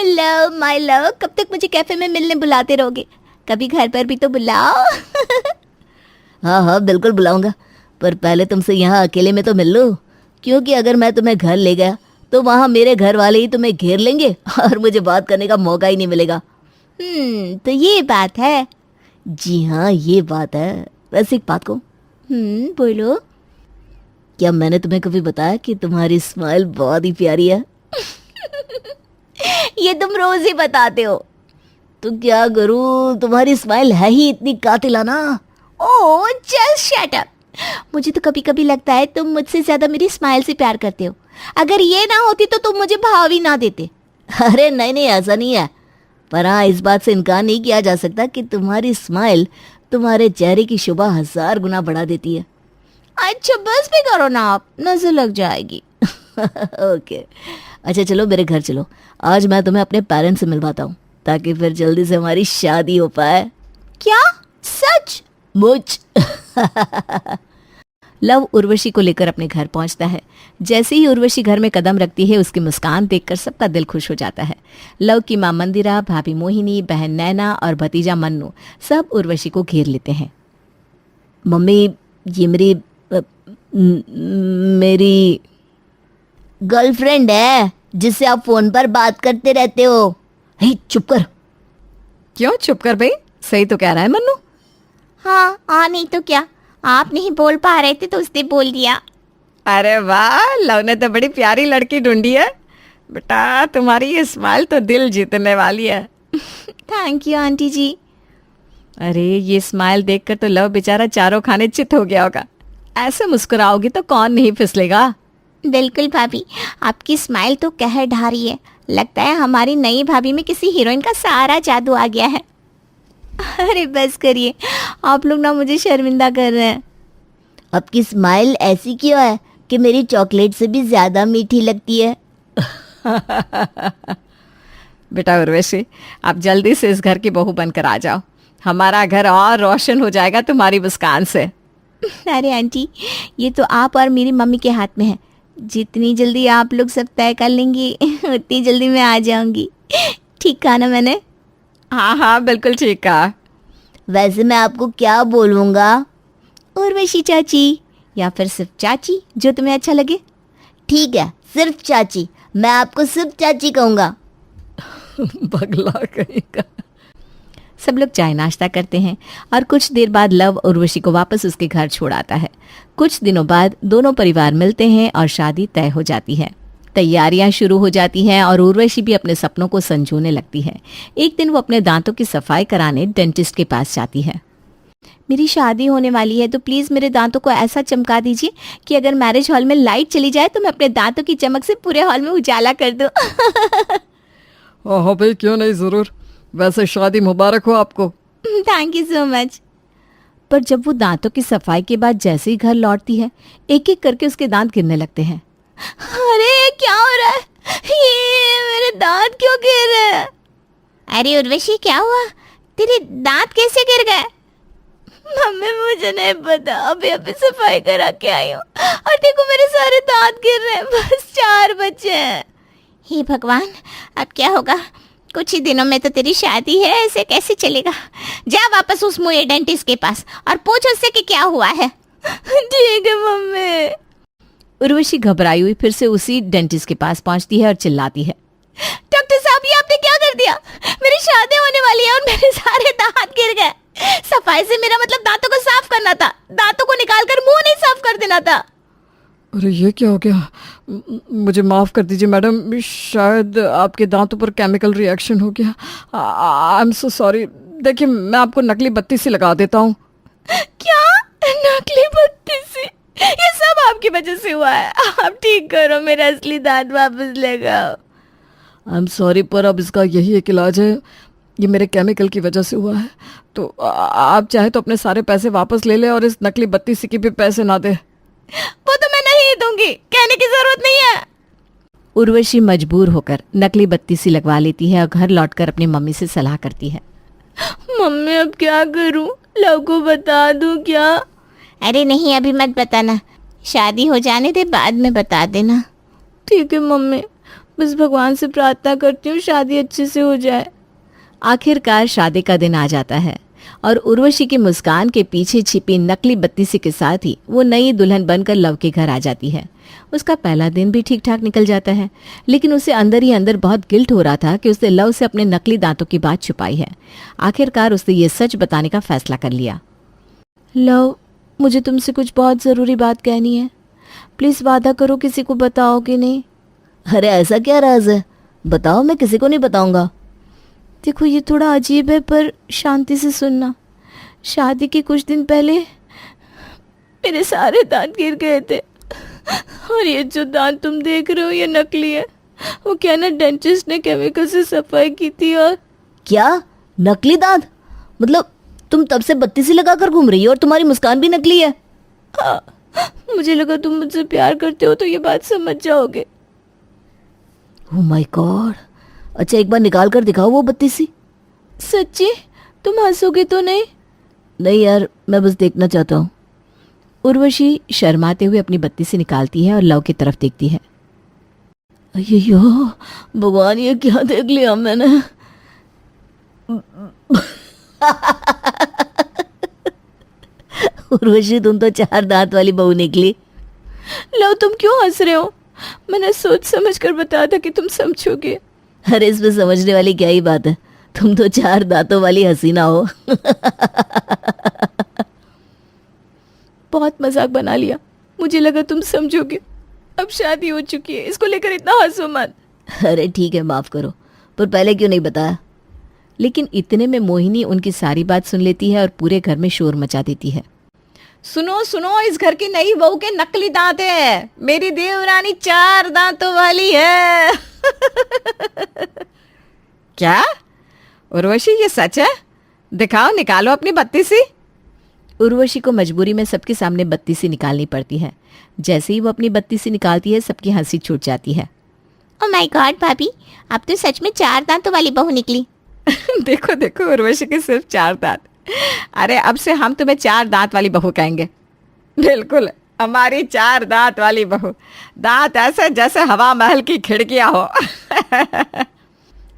Love my love, कब तक मुझे कैफे में मिलने बुलाते रहोगे? कभी घर पर भी तो बुलाओ। हाँ हाँ बिल्कुल बुलाऊंगा, पर पहले तुमसे यहाँ अकेले में तो मिल लो, क्योंकि अगर मैं तुम्हें घर ले गया तो वहाँ मेरे घर वाले ही तुम्हें घेर लेंगे और मुझे बात करने का मौका ही नहीं मिलेगा। तो ये बात है। जी हाँ ये बात है। वैसे एक बात कहूँ, बोलो। क्या मैंने तुम्हें कभी बताया कि तुम्हारी स्माइल बहुत ही प्यारी है? ये तुम रोज ही बताते हो। तो क्या करूँ, तुम्हारी स्माइल है ही इतनी कातिलाना। Oh just shut up. मुझे तो कभी कभी लगता है तुम मुझसे ज्यादा मेरी स्माइल से प्यार करते हो। अगर ये ना होती तो तुम मुझे भाव ही ना देते। अरे नहीं नहीं ऐसा नहीं है, पर हाँ इस बात से इनकार नहीं किया जा सकता कि तुम्हारी स्माइल तुम्हारे चेहरे की शोभा 1000 गुना बढ़ा देती है। अच्छा बस भी करो ना, आप नजर लग जाएगी। ओके अच्छा चलो मेरे घर चलो, आज मैं तुम्हें अपने पेरेंट्स से मिलवाता हूँ ताकि फिर जल्दी से हमारी शादी हो पाए। क्या सच? मुझ लव उर्वशी को लेकर अपने घर पहुंचता है। जैसे ही उर्वशी घर में कदम रखती है उसकी मुस्कान देखकर सबका दिल खुश हो जाता है। लव की मां मंदिरा, भाभी मोहिनी, बहन नैना और भतीजा मन्नू सब उर्वशी को घेर लेते हैं। मम्मी ये मेरी गर्लफ्रेंड है जिससे आप फोन पर बात करते रहते हो। हे चुप कर। क्यों चुप कर भाई, सही तो कह रहा है मन्नू। हाँ नहीं तो क्या, आप नहीं बोल पा रहे थे तो उसने बोल दिया। अरे वाह, लव ने तो बड़ी प्यारी लड़की ढूंढी है। बेटा तुम्हारी ये स्माइल तो दिल जीतने वाली है। थैंक यू आंटी जी। अरे ये स्माइल देखकर तो लव बेचारा चारों खाने चित हो गया होगा। ऐसे मुस्कुराओगी तो कौन नहीं फिसलेगा। बिल्कुल भाभी, आपकी स्माइल तो कहर ढा रही है। लगता है हमारी नई भाभी में किसी हीरोइन का सारा जादू आ गया है। अरे बस करिए, आप लोग ना मुझे शर्मिंदा कर रहे हैं। आपकी स्माइल ऐसी क्यों है कि मेरी चॉकलेट से भी ज्यादा मीठी लगती है? बेटा उर्वशी, आप जल्दी से इस घर की बहू बनकर आ जाओ। हमारा घर और रोशन हो जाएगा तुम्हारी मुस्कान से। अरे आंटी, ये तो आप और मेरी मम्मी के हाथ में है। जितनी जल्दी आप लोग सब तय कर लेंगी उतनी जल्दी मैं आ जाऊंगी। ठीक कहा ना मैंने? हाँ हाँ बिल्कुल ठीक कहा। वैसे मैं आपको क्या बोलूँगा? उर्वशी चाची, या फिर सिर्फ चाची, जो तुम्हें अच्छा लगे। ठीक है सिर्फ चाची, मैं आपको सिर्फ चाची कहूँगा। बगला कहीं का। सब लोग चाय नाश्ता करते हैं और कुछ देर बाद लव उर्वशी को वापस उसके घर छोड़ आता है। कुछ दिनों बाद दोनों परिवार मिलते हैं और शादी तय हो जाती है। तैयारियां शुरू हो जाती हैं और उर्वशी भी अपने सपनों को संजोने लगती है। एक दिन वो अपने दांतों की सफाई कराने डेंटिस्ट के पास जाती है। मेरी शादी होने वाली है तो प्लीज़ मेरे दांतों को ऐसा चमका दीजिए कि अगर मैरिज हॉल में लाइट चली जाए तो मैं अपने दांतों की चमक से पूरे हॉल में उजाला कर दूं। हाँ भाई क्यों नहीं, ज़रूर। वैसे शादी मुबारक हो आपको। Thank you so much. पर जब वो दांतों की सफाई के बाद जैसे ही घर लौटती है, एक एक करके उसके दांत गिरने लगते हैं। अरे क्या हो रहा है? ये मेरे दांत क्यों गिर रहे हैं? अरे उर्वशी क्या हुआ? तेरे दांत कैसे गिर गए? मम्मी मुझे नहीं पता, अभी अभी सफाई करा के आई हूँ और देखो मेरे सारे दांत गिर रहे हैं। बस 4 बचे हैं। हे भगवान, अब क्या होगा? कुछ ही दिनों में तो तेरी शादी है, ऐसे कैसे चलेगा? जा वापस उस मुझे डेंटिस्ट के पास और पूछ उससे कि क्या हुआ है। ठीक है मम्मी। उर्वशी घबराई हुई फिर से उसी डेंटिस्ट के पास पहुंचती है और चिल्लाती है, डॉक्टर साहब ये आपने क्या कर दिया? मेरी शादी होने वाली है और मेरे सारे दांत गिर गए। सफाई से मेरा मतलब दांतों को साफ करना था, दांतों को निकालकर मुंह नहीं साफ कर देना था। अरे ये क्या हो गया? मुझे माफ़ कर दीजिए मैडम, शायद आपके दांतों पर केमिकल रिएक्शन हो गया। I am so sorry. देखिए मैं आपको नकली बत्ती सी लगा देता हूँ। क्या? नकली बत्ती सी? ये सब आपकी वजह से हुआ है। आप ठीक करो, मेरे असली दांत वापस लगाओ। आई एम सॉरी, पर अब इसका यही एक इलाज है। ये मेरे केमिकल की वजह से हुआ है। तो आप चाहे तो अपने सारे पैसे वापस ले लें और इस नकली बत्ती सी के भी पैसे ना दे। वो तो मैं नहीं दूंगी, कहने की जरूरत नहीं है। उर्वशी मजबूर होकर नकली बत्ती सी लगवा लेती है और घर लौटकर अपनी मम्मी से सलाह करती है। मम्मी अब क्या करूं? लव को बता दूं क्या? अरे नहीं अभी मत बताना, शादी हो जाने दे, बाद में बता देना। ठीक है मम्मी, बस भगवान से प्रार्थना करती हूँ शादी अच्छे से हो जाए। आखिरकार शादी का दिन आ जाता है और उर्वशी की मुस्कान के पीछे छिपी नकली बत्तीसी के साथ ही वो नई दुल्हन बनकर लव के घर आ जाती है। उसका पहला दिन भी ठीक ठाक निकल जाता है, लेकिन उसे अंदर ही अंदर बहुत गिल्ट हो रहा था कि उसने लव से अपने नकली दांतों की बात छुपाई है। आखिरकार उसने ये सच बताने का फैसला कर लिया। लव, मुझे तुमसे कुछ बहुत ज़रूरी बात कहनी है। प्लीज़ वादा करो किसी को बताओगे नहीं। अरे ऐसा क्या राज है, बताओ, मैं किसी को नहीं बताऊंगा। देखो ये थोड़ा अजीब है पर शांति से सुनना। शादी के कुछ दिन पहले मेरे सारे दांत गिर गए थे और ये जो दांत तुम देख रहे हो ये नकली है। वो क्या ना, डेंटिस्ट ने केमिकल से सफाई की थी। और क्या नकली दांत? मतलब तुम तब से बत्तीसी लगाकर घूम रही हो और तुम्हारी मुस्कान भी नकली है? हाँ, मुझे लगा तुम मुझसे प्यार करते हो तो ये बात समझ जाओगे। Oh my God. अच्छा एक बार निकाल कर दिखाओ वो बत्तीसी। सच्ची? तुम हंसोगे तो नहीं? नहीं यार, मैं बस देखना चाहता हूँ। उर्वशी शर्माते हुए अपनी बत्तीसी निकालती है और लव की तरफ देखती है। अయ్యో भगवान, ये क्या देख लिया मैंने। उर्वशी, तुम तो 4 दांत वाली बहू निकली। लव, तुम क्यों हंस रहे हो? मैंने सोच समझ कर बताया था कि तुम समझोगे। अरे इसमें समझने वाली क्या ही बात है, तुम तो 4 दांतों वाली हसीना हो। बहुत मजाक बना लिया, मुझे लगा तुम समझोगे। अब शादी हो चुकी है, इसको लेकर इतना हंसो मत। अरे ठीक है, माफ करो, पर पहले क्यों नहीं बताया? लेकिन इतने में मोहिनी उनकी सारी बात सुन लेती है और पूरे घर में शोर मचा देती है। सुनो सुनो, इस घर की नई बहू के नकली दांत है। मेरी देवरानी 4 दांतों वाली है। क्या उर्वशी, ये सच है? दिखाओ, निकालो अपनी बत्तीसी। उर्वशी को मजबूरी में सबके सामने बत्तीसी निकालनी पड़ती है। जैसे ही वो अपनी बत्तीसी निकालती है सबकी हंसी छूट जाती है। ओह माय गॉड भाभी, आप तो सच में 4 दांतों वाली बहू निकली। देखो देखो, उर्वशी के सिर्फ 4 दांत। अरे अब से हम तुम्हें 4 दांत वाली बहू कहेंगे। बिल्कुल, हमारी 4 दांत वाली बहू। दांत ऐसे जैसे हवा महल की खिड़कियां हो।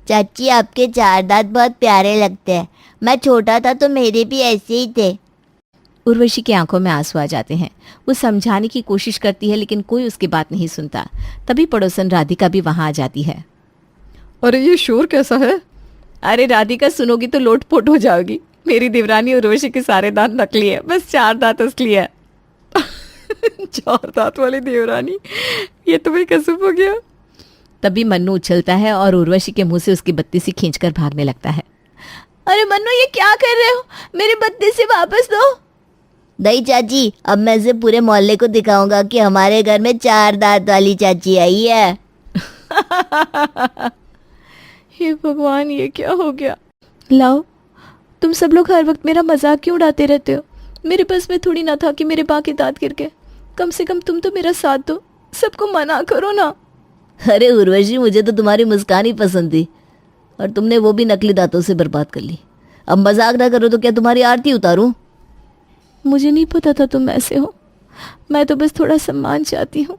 चाची, आपके 4 दांत बहुत प्यारे लगते हैं। मैं छोटा था तो मेरे भी ऐसे ही थे। उर्वशी की आंखों में आंसू आ जाते हैं। वो समझाने की कोशिश करती है लेकिन कोई उसकी बात नहीं सुनता। तभी पड़ोसन राधिका भी वहां आ जाती है। अरे ये शोर कैसा है? अरे राधिका, सुनोगी तो लोटपोट हो जाओगी। मेरी देवरानी उर्वशी के सारे दांत नकली है, बस 4 दांत असली है। 4 दांत वाली देवरानी, ये तो भाई कसम हो गया। तभी मन्नू उछलता है और उर्वशी के मुंह से उसकी बत्तीसी खींचकर भागने लगता है। अरे मन्नू, ये क्या कर रहे हो? मेरी बत्तीसी वापस दो। नहीं चाची, अब मैं इसे पूरे मोहल्ले को दिखाऊंगा कि हमारे घर में 4 दांत वाली चाची आई है। हे भगवान, ये क्या हो गया? लाओ, तुम सब लोग हर वक्त मेरा मजाक क्यों उड़ाते रहते हो? मेरे पास में थोड़ी ना था कि मेरे बाकी दांत गिर गए। कम से कम तुम तो मेरा साथ दो, सबको मना करो ना। अरे उर्वशी, मुझे तो तुम्हारी मुस्कान ही पसंद थी और तुमने वो भी नकली दांतों से बर्बाद कर ली। अब मजाक ना करो तो क्या तुम्हारी आरती उतारूं? मुझे नहीं पता था तुम ऐसे हो। मैं तो बस थोड़ा सम्मान चाहती हूँ।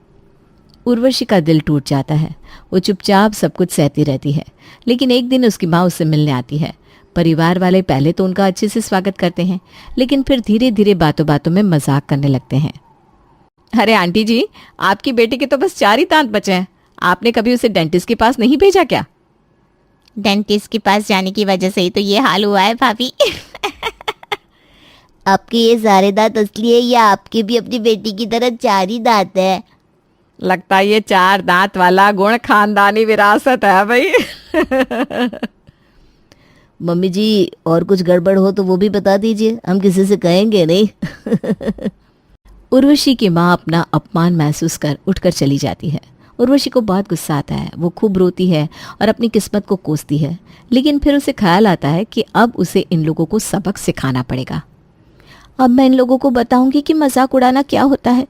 उर्वशी का दिल टूट जाता है। वो चुपचाप सब कुछ सहती रहती है। लेकिन एक दिन उसकी माँ उससे मिलने आती है। परिवार वाले पहले तो उनका अच्छे से स्वागत करते हैं, लेकिन फिर धीरे धीरे बातों बातों में मजाक करने लगते हैं। अरे आंटी जी, आपकी बेटी के तो बस 4 ही दांत बचे हैं। आपने कभी उसे डेंटिस्ट के पास नहीं भेजा क्या? डेंटिस्ट के पास जाने की वजह से ही तो ये हाल हुआ है भाभी। आपके ये सारे दांत असली है या आपके भी अपनी बेटी की तरह 4 ही दांत है? लगता है ये 4 दांत वाला गुण खानदानी विरासत है भाई। मम्मी जी, और कुछ गड़बड़ हो तो वो भी बता दीजिए, हम किसी से कहेंगे नहीं। उर्वशी की माँ अपना अपमान महसूस कर उठकर चली जाती है। उर्वशी को बहुत गुस्सा आता है। वो खूब रोती है और अपनी किस्मत को कोसती है, लेकिन फिर उसे ख्याल आता है कि अब उसे इन लोगों को सबक सिखाना पड़ेगा। अब मैं इन लोगों को बताऊंगी कि मजाक उड़ाना क्या होता है।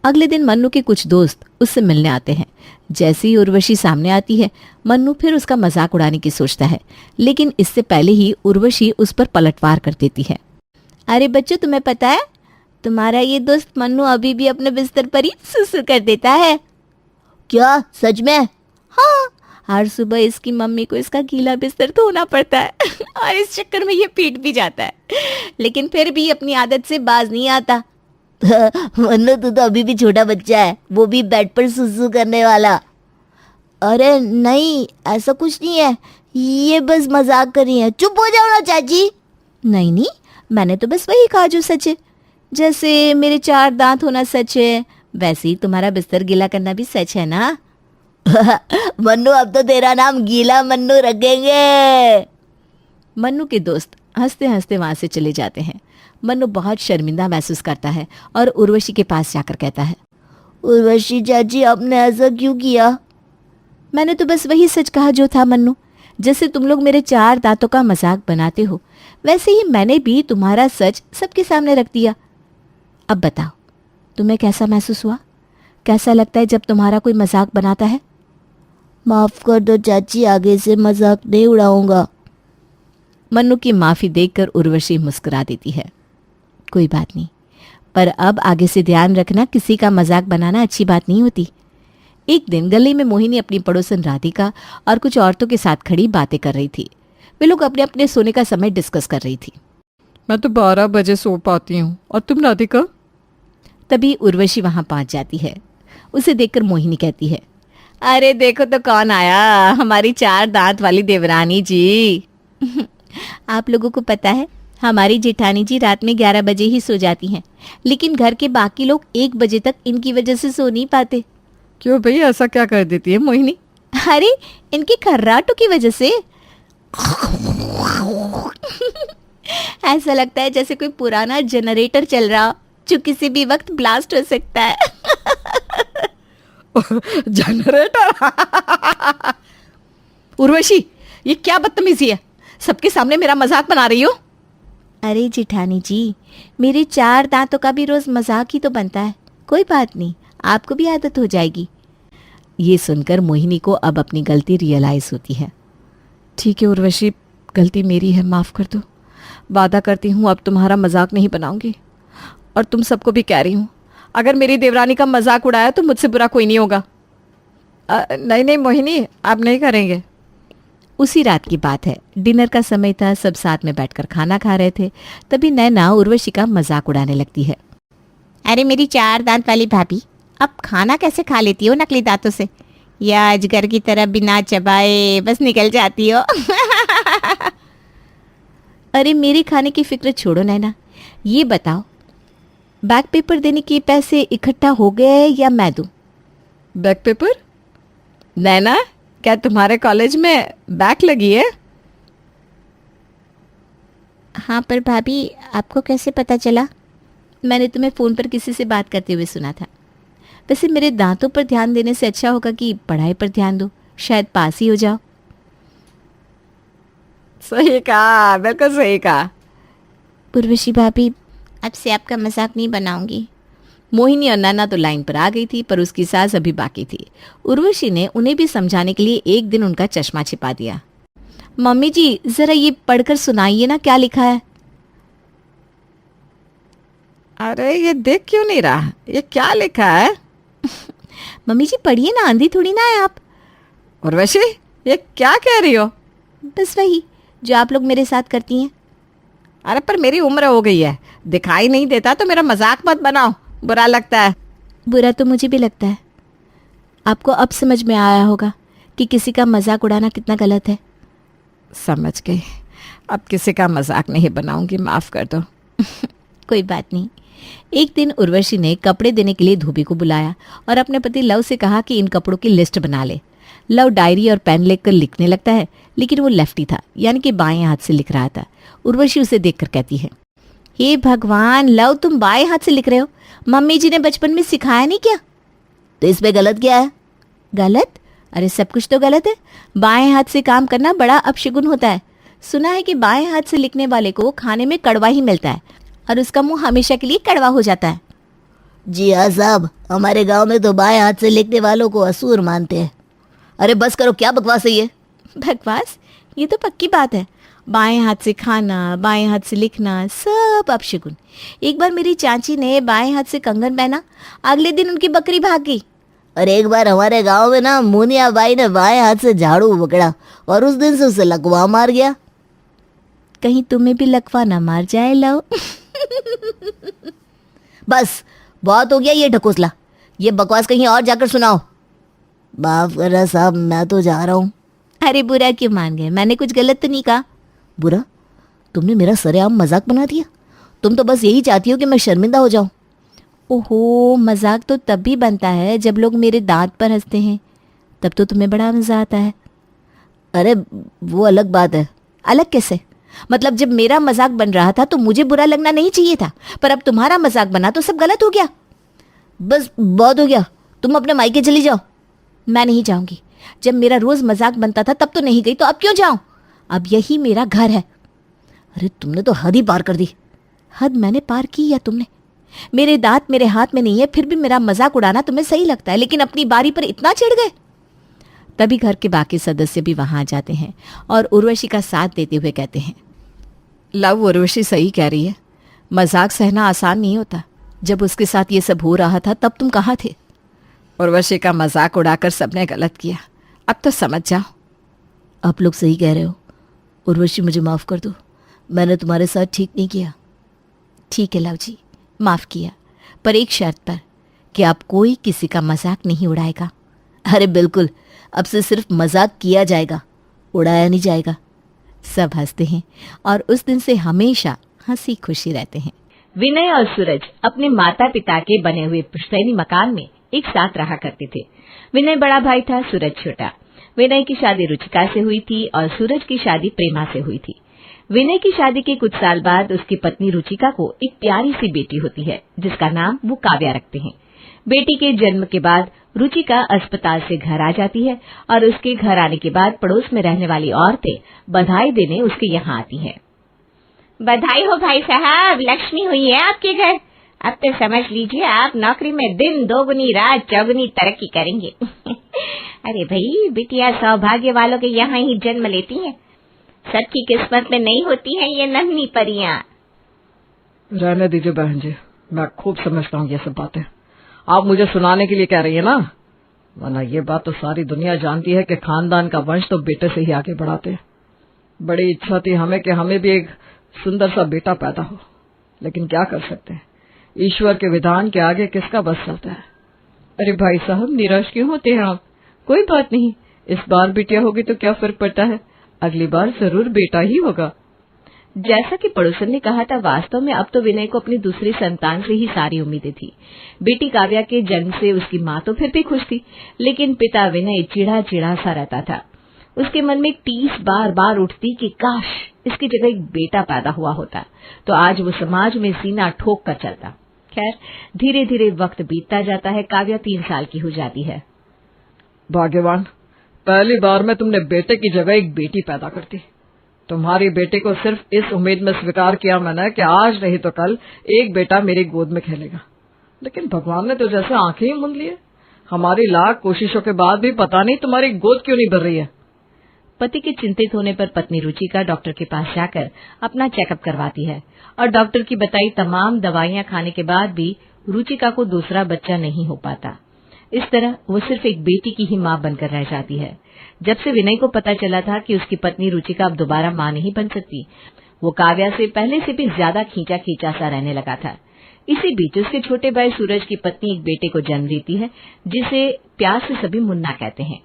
अगले दिन मन्नू के कुछ दोस्त उससे मिलने आते हैं। जैसे ही उर्वशी सामने आती है, मन्नू फिर उसका मजाक उड़ाने की सोचता है, लेकिन इससे पहले ही उर्वशी उस पर पलटवार कर देती है। अरे बच्चों, तुम्हें पता है तुम्हारा ये दोस्त मन्नू अभी भी अपने बिस्तर पर ही सुसु कर देता है। क्या सच में? हाँ, हर सुबह इसकी मम्मी को इसका गीला बिस्तर धोना पड़ता है और इस चक्कर में ये पीट भी जाता है, लेकिन फिर भी अपनी आदत से बाज नहीं आता। मन्नू तू तो अभी भी छोटा बच्चा है, वो भी बेड पर सुसु करने वाला। अरे नहीं, ऐसा कुछ नहीं है, ये बस मजाक कर रही है। चुप हो जाओ ना चाची। नहीं नहीं, मैंने तो बस वही कहा जो सच है। जैसे मेरे 4 दांत होना सच है, वैसे ही तुम्हारा बिस्तर गीला करना भी सच है ना। मन्नू अब तो तेरा नाम गीला मन्नू रखेंगे। मन्नू के दोस्त हंसते हंसते वहां से चले जाते हैं। मन्नू बहुत शर्मिंदा महसूस करता है और उर्वशी के पास जाकर कहता है, उर्वशी चाची आपने ऐसा क्यों किया? मैंने तो बस वही सच कहा जो था मन्नू। जैसे तुम लोग मेरे 4 दांतों का मजाक बनाते हो, वैसे ही मैंने भी तुम्हारा सच सबके सामने रख दिया। अब बताओ, तुम्हें कैसा महसूस हुआ? कैसा लगता है जब तुम्हारा कोई मजाक बनाता है? माफ कर दो चाची, आगे से मजाक नहीं उड़ाऊंगा। मन्नू की माफी देखकर उर्वशी मुस्कुरा देती है। कोई बात नहीं, पर अब आगे से ध्यान रखना, किसी का मजाक बनाना अच्छी बात नहीं होती। एक दिन गली में मोहिनी अपनी पड़ोसन राधिका और कुछ औरतों के साथ खड़ी बातें कर रही थी। वे लोग अपने अपने सोने का समय डिस्कस कर रही थी। मैं तो 12 बजे सो पाती हूँ, और तुम राधिका? तभी उर्वशी वहां पहुंच जाती है। उसे देखकर मोहिनी कहती है, अरे देखो तो कौन आया, हमारी 4 दांत वाली देवरानी जी। आप लोगों को पता है, हमारी जेठानी जी रात में 11 बजे ही सो जाती हैं, लेकिन घर के बाकी लोग 1 बजे तक इनकी वजह से सो नहीं पाते। क्यों भाई, ऐसा क्या कर देती है मोहिनी? अरे इनके खर्राटों की वजह से। ऐसा लगता है जैसे कोई पुराना जनरेटर चल रहा हो, जो किसी भी वक्त ब्लास्ट हो सकता है। जनरेटर? उर्वशी, ये क्या बदतमीजी है? सबके सामने मेरा मजाक बना रही हो। अरे जेठानी जी, मेरे 4 दांतों का भी रोज मजाक ही तो बनता है। कोई बात नहीं, आपको भी आदत हो जाएगी। ये सुनकर मोहिनी को अब अपनी गलती रियलाइज होती है। ठीक है उर्वशी, गलती मेरी है, माफ़ कर दो। वादा करती हूँ अब तुम्हारा मजाक नहीं बनाऊंगी, और तुम सबको भी कह रही हूँ, अगर मेरी देवरानी का मजाक उड़ाया तो मुझसे बुरा कोई नहीं होगा। नहीं नहीं मोहिनी, आप नहीं करेंगे। उसी रात की बात है, डिनर का समय था, सब साथ में बैठकर खाना खा रहे थे। तभी नैना उर्वशी का मजाक उड़ाने लगती है। अरे मेरी 4 दांत वाली भाभी, अब खाना कैसे खा लेती हो नकली दांतों से, या अजगर की तरह बिना चबाए बस निकल जाती हो। अरे मेरे खाने की फिक्र छोड़ो नैना, ये बताओ, बैक पेपर देने के पैसे इकट्ठा हो गए या मैं दूं? Back paper? नैना, क्या तुम्हारे कॉलेज में बैक लगी है? हाँ, पर भाभी आपको कैसे पता चला? मैंने तुम्हें फ़ोन पर किसी से बात करते हुए सुना था। वैसे मेरे दांतों पर ध्यान देने से अच्छा होगा कि पढ़ाई पर ध्यान दो, शायद पास ही हो जाओ। सही कहा, बिल्कुल सही कहा। उर्वशी भाभी, अब से आपका मजाक नहीं बनाऊंगी। मोहिनी और नैना तो लाइन पर आ गई थी, पर उसकी सास अभी बाकी थी। उर्वशी ने उन्हें भी समझाने के लिए एक दिन उनका चश्मा छिपा दिया। मम्मी जी, जरा ये पढ़कर सुनाइए ना, क्या लिखा है? अरे ये देख क्यों नहीं रहा, ये क्या लिखा है? मम्मी जी पढ़िए ना, आंधी थोड़ी ना है आप। उर्वशी, ये क्या कह रही हो? बस वही जो आप लोग मेरे साथ करती हैं। अरे पर मेरी उम्र हो गई है, दिखाई नहीं देता तो मेरा मजाक मत बनाओ, बुरा लगता है। बुरा तो मुझे भी लगता है। आपको अब समझ में आया होगा कि किसी का मजाक उड़ाना कितना गलत है। समझ गई, अब किसी का मजाक नहीं बनाऊंगी, माफ़ कर दो। कोई बात नहीं। एक दिन उर्वशी ने कपड़े देने के लिए धोबी को बुलाया और अपने पति लव से कहा कि इन कपड़ों की लिस्ट बना ले। लव डायरी और पेन लेकर लिखने लगता है, लेकिन वो लेफ्टी था, यानी कि बाएं हाथ से लिख रहा था। उर्वशी उसे देखकर कहती है, हे भगवान लव, तुम बाएं हाथ से लिख रहे हो? मम्मी जी ने बचपन में सिखाया नहीं क्या? तो इसमें गलत क्या है? गलत? अरे सब कुछ तो गलत है। बाएं हाथ से काम करना बड़ा अपशगुन होता है। सुना है कि बाएं हाथ से लिखने वाले को खाने में कड़वा ही मिलता है और उसका मुंह हमेशा के लिए कड़वा हो जाता है। जी हाँ साहब, हमारे गांव में तो बाएं हाथ से लिखने वालों को असुर मानते हैं। अरे बस करो, क्या बकवास है ये? बकवास? ये तो पक्की बात है। बाएं हाथ से खाना, बाएं हाथ से लिखना, सब अपशगुन। एक बार मेरी चाची ने बाएं हाथ से कंगन पहना, अगले दिन उनकी बकरी भाग गई। और एक बार हमारे गांव में ना मुनिया बाई ने बाएं हाथ से झाड़ू पकड़ा और उस दिन से उसे लकवा मार गया। कहीं तुम्हें भी लकवा ना मार जाए लव। बस बहुत हो गया ये ढकोसला, ये बकवास कहीं और जाकर सुनाओ। माफ करना साहब, मैं तो जा रहा हूँ। अरे बुरा क्यों मान गए, मैंने कुछ गलत तो नहीं कहा। बुरा? तुमने मेरा सरेआम मजाक बना दिया। तुम तो बस यही चाहती हो कि मैं शर्मिंदा हो जाऊं। ओहो, मजाक तो तब भी बनता है जब लोग मेरे दांत पर हंसते हैं, तब तो तुम्हें बड़ा मजा आता है। अरे वो अलग बात है। अलग कैसे? मतलब जब मेरा मजाक बन रहा था तो मुझे बुरा लगना नहीं चाहिए था, पर अब तुम्हारा मजाक बना तो सब गलत हो गया। बस बहुत हो गया, तुम अपने मायके चली जाओ। मैं नहीं जाऊंगी। जब मेरा रोज मजाक बनता था तब तो नहीं गई, तो अब क्यों जाऊं? अब यही मेरा घर है। अरे तुमने तो हद ही पार कर दी। हद मैंने पार की या तुमने? मेरे दांत मेरे हाथ में नहीं है, फिर भी मेरा मजाक उड़ाना तुम्हें सही लगता है, लेकिन अपनी बारी पर इतना चिढ़ गए। तभी घर के बाकी सदस्य भी वहां आ जाते हैं और उर्वशी का साथ देते हुए कहते हैं, लव, उर्वशी सही कह रही है, मजाक सहना आसान नहीं होता। जब उसके साथ ये सब हो रहा था तब तुम कहाँ थे? उर्वशी का मजाक उड़ाकर सबने गलत किया, अब तो समझ जाओ। आप लोग सही कह रहे हो। उर्वशी मुझे माफ कर दो, मैंने तुम्हारे साथ ठीक नहीं किया। ठीक है लव जी, माफ किया, पर एक शर्त पर, कि आप कोई किसी का मजाक नहीं उड़ाएगा। अरे बिल्कुल, अब से सिर्फ मजाक किया जाएगा, उड़ाया नहीं जाएगा। सब हंसते हैं और उस दिन से हमेशा हंसी खुशी रहते हैं। विनय और सूरज अपने माता पिता के बने हुए पुश्तैनी मकान में एक साथ रहा करते थे। विनय बड़ा भाई था, सूरज छोटा। विनय की शादी रुचिका से हुई थी और सूरज की शादी प्रेमा से हुई थी। विनय की शादी के कुछ साल बाद उसकी पत्नी रुचिका को एक प्यारी सी बेटी होती है, जिसका नाम वो काव्या रखते हैं। बेटी के जन्म के बाद रुचिका अस्पताल से घर आ जाती है और उसके घर आने के बाद पड़ोस में रहने वाली औरतें बधाई देने उसके यहाँ आती हैं। बधाई हो भाई साहब, लक्ष्मी हुई है आपके घर। अब तो समझ लीजिए आप नौकरी में दिन दोगुनी रात चौगुनी तरक्की करेंगे। अरे भाई, बिटिया सौभाग्य वालों के यहाँ ही जन्म लेती हैं, सबकी किस्मत में नहीं होती हैं ये नन्ही परियां। रहने दीजिए बहन जी, मैं खूब समझता हूँ ये सब बातें। आप मुझे सुनाने के लिए कह रही है ना, वरना ये बात तो सारी दुनिया जानती है कि खानदान का वंश तो बेटे से ही आगे बढ़ाते हैं। बड़ी इच्छा थी हमें कि हमें भी एक सुंदर सा बेटा पैदा हो, लेकिन क्या कर सकते हैं, ईश्वर के विधान के आगे किसका बस चलता है। अरे भाई साहब, निराश क्यों होते हैं आप? कोई बात नहीं, इस बार बेटिया होगी तो क्या फर्क पड़ता है, अगली बार जरूर बेटा ही होगा। जैसा कि पड़ोसन ने कहा था, वास्तव में अब तो विनय को अपनी दूसरी संतान से ही सारी उम्मीदें थी। बेटी काव्या के जन्म से उसकी माँ तो फिर भी खुश थी, लेकिन पिता विनय चिढ़ा चिढ़ा सा रहता था। उसके मन में टीस बार बार उठती कि काश इसकी जगह एक बेटा पैदा हुआ होता, तो आज वो समाज में सीना ठोक कर चलता। खैर, धीरे धीरे वक्त बीतता जाता है। काव्या 3 साल की हो जाती है। भाग्यवान, पहली बार में तुमने बेटे की जगह एक बेटी पैदा करती। तुम्हारी बेटी को सिर्फ इस उम्मीद में स्वीकार किया मैंने कि आज नहीं तो कल एक बेटा मेरी गोद में खेलेगा, लेकिन भगवान ने तो जैसे आंखें ही मूंद लिए। हमारी लाख कोशिशों के बाद भी पता नहीं तुम्हारी गोद क्यों नहीं भर रही है। पति के चिंतित होने पर पत्नी रुचिका डॉक्टर के पास जाकर अपना चेकअप करवाती है और डॉक्टर की बताई तमाम दवाइयां खाने के बाद भी रुचिका को दूसरा बच्चा नहीं हो पाता। इस तरह वो सिर्फ एक बेटी की ही मां बनकर रह जाती है। जब से विनय को पता चला था कि उसकी पत्नी रुचिका अब दोबारा मां नहीं बन सकती, वो काव्या से पहले से भी ज्यादा खींचा खींचा सा रहने लगा था। इसी बीच उसके छोटे भाई सूरज की पत्नी एक बेटे को जन्म देती है, जिसे प्यार से सभी मुन्ना कहते हैं।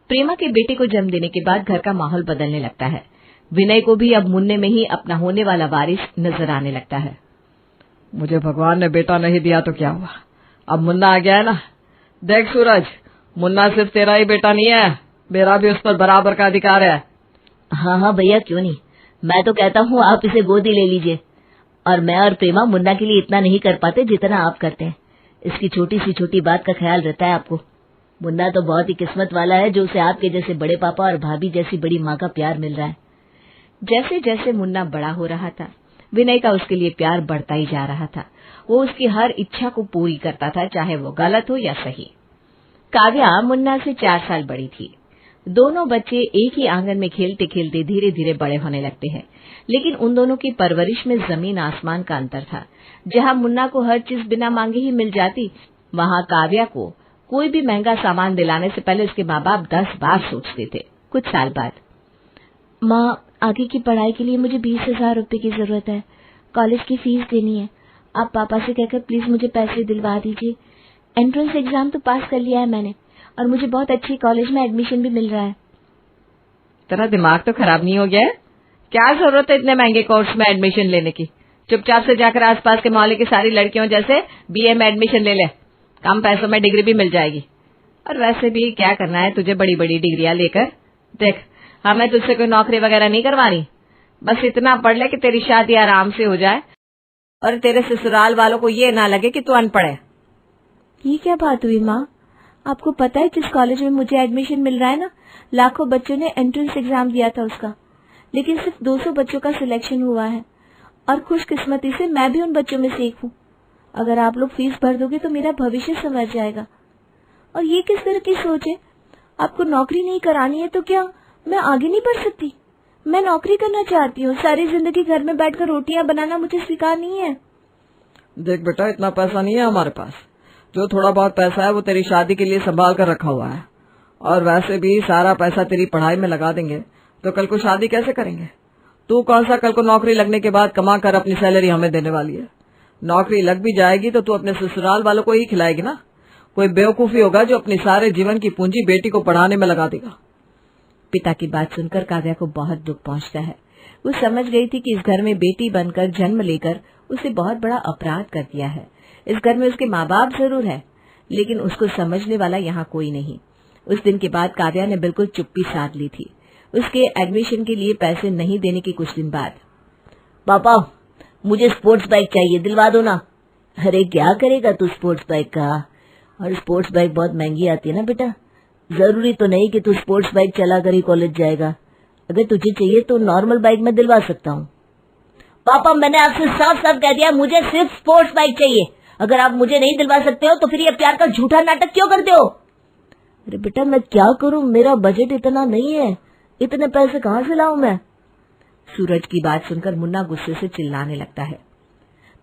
प्रेमा के बेटे को जन्म देने के बाद घर का माहौल बदलने लगता है। विनय को भी अब मुन्ने में ही अपना होने वाला वारिस नजर आने लगता है। मुझे भगवान ने बेटा नहीं दिया तो क्या हुआ, अब मुन्ना आ गया है ना। देख सूरज, मुन्ना सिर्फ तेरा ही बेटा नहीं है, मेरा भी उस पर बराबर का अधिकार है। हाँ हाँ भैया, क्यों नहीं, मैं तो कहता हूँ आप इसे गोदी ले लीजिए। और मैं और प्रेमा मुन्ना के लिए इतना नहीं कर पाते जितना आप करते हैं। इसकी छोटी सी छोटी बात का ख्याल रहता है आपको। मुन्ना तो बहुत ही किस्मत वाला है जो उसे आपके जैसे बड़े पापा और भाभी जैसी बड़ी माँ का प्यार मिल रहा है। जैसे जैसे मुन्ना बड़ा हो रहा था, विनय का उसके लिए प्यार बढ़ता ही जा रहा था। वो उसकी हर इच्छा को पूरी करता था, चाहे वो गलत हो या सही। काव्या मुन्ना से 4 साल बड़ी थी। दोनों बच्चे एक ही आंगन में खेलते खेलते धीरे धीरे बड़े होने लगते हैं, लेकिन उन दोनों की परवरिश में जमीन आसमान का अंतर था। जहां मुन्ना को हर चीज बिना मांगे ही मिल जाती, वहां काव्या को कोई भी महंगा सामान दिलाने से पहले उसके माँ बाप 10 बार सोचते थे। कुछ साल बाद, माँ, आगे की पढ़ाई के लिए मुझे 20,000 रुपए की जरूरत है। कॉलेज की फीस देनी है। आप पापा से कहकर प्लीज मुझे पैसे दिलवा दीजिए। एंट्रेंस एग्जाम तो पास कर लिया है मैंने और मुझे बहुत अच्छी कॉलेज में एडमिशन भी मिल रहा है। तेरा दिमाग तो खराब नहीं हो गया है? क्या जरूरत है इतने महंगे कोर्स में एडमिशन लेने की? चुपचाप से जाकर आसपास के मोहल्ले की सारी लड़कियों जैसे बीए में एडमिशन ले ले। कम पैसों में डिग्री भी मिल जाएगी। और वैसे भी क्या करना है तुझे बड़ी बड़ी डिग्रियां लेकर? देख, हमें तुझसे कोई नौकरी वगैरह नहीं करवानी। बस इतना पढ़ ले कि तेरी शादी आराम से हो जाए और तेरे ससुराल वालों को ये ना लगे कि तू अनपढ़ है। ये क्या बात हुई माँ? आपको पता है जिस कॉलेज में मुझे एडमिशन मिल रहा है ना, लाखों बच्चों ने एंट्रेंस एग्जाम दिया था उसका, लेकिन सिर्फ 200 बच्चों का सिलेक्शन हुआ है। और खुशकिस्मती से मैं भी उन बच्चों में से एक हूँ। अगर आप लोग फीस भर दोगे तो मेरा भविष्य संवर जाएगा। और ये किस तरह की सोच है? आपको नौकरी नहीं करानी है तो क्या मैं आगे नहीं बढ़ सकती? मैं नौकरी करना चाहती हूँ। सारी जिंदगी घर में बैठकर रोटियां बनाना मुझे स्वीकार नहीं है। देख बेटा, इतना पैसा नहीं है हमारे पास। जो थोड़ा बहुत पैसा है वो तेरी शादी के लिए संभाल कर रखा हुआ है। और वैसे भी सारा पैसा तेरी पढ़ाई में लगा देंगे तो कल को शादी कैसे करेंगे? तू कौन सा कल को नौकरी लगने के बाद कमा कर अपनी सैलरी हमें देने वाली है? नौकरी लग भी जाएगी तो तू अपने ससुराल वालों को ही खिलाएगी ना। कोई बेवकूफी होगा जो अपनी सारे जीवन की पूंजी बेटी को पढ़ाने में लगा देगा। पिता की बात सुनकर काव्या को बहुत दुख पहुंचता है। वो समझ गई थी कि इस घर में बेटी बनकर जन्म लेकर उसे बहुत बड़ा अपराध कर दिया है। इस घर में उसके माँ बाप जरूर है, लेकिन उसको समझने वाला यहाँ कोई नहीं। उस दिन के बाद काव्या ने बिल्कुल चुप्पी साध ली थी। उसके एडमिशन के लिए पैसे नहीं देने के कुछ दिन बाद, पापा मुझे स्पोर्ट्स बाइक चाहिए, दिलवा दो ना। अरे क्या करेगा तू स्पोर्ट्स बाइक का? और स्पोर्ट्स बाइक बहुत महंगी आती है ना बेटा। जरूरी तो नहीं कि तू स्पोर्ट्स बाइक चला कर ही कॉलेज जाएगा। अगर तुझे चाहिए तो नॉर्मल बाइक में दिलवा सकता हूँ। पापा मैंने आपसे साफ साफ कह दिया, मुझे सिर्फ स्पोर्ट्स बाइक चाहिए। अगर आप मुझे नहीं दिलवा सकते हो तो फिर ये प्यार का झूठा नाटक क्यों करते हो? अरे बेटा मैं क्या करूं, मेरा बजट इतना नहीं है, इतने पैसे कहाँ से लाऊं मैं? सूरज की बात सुनकर मुन्ना गुस्से से चिल्लाने लगता है।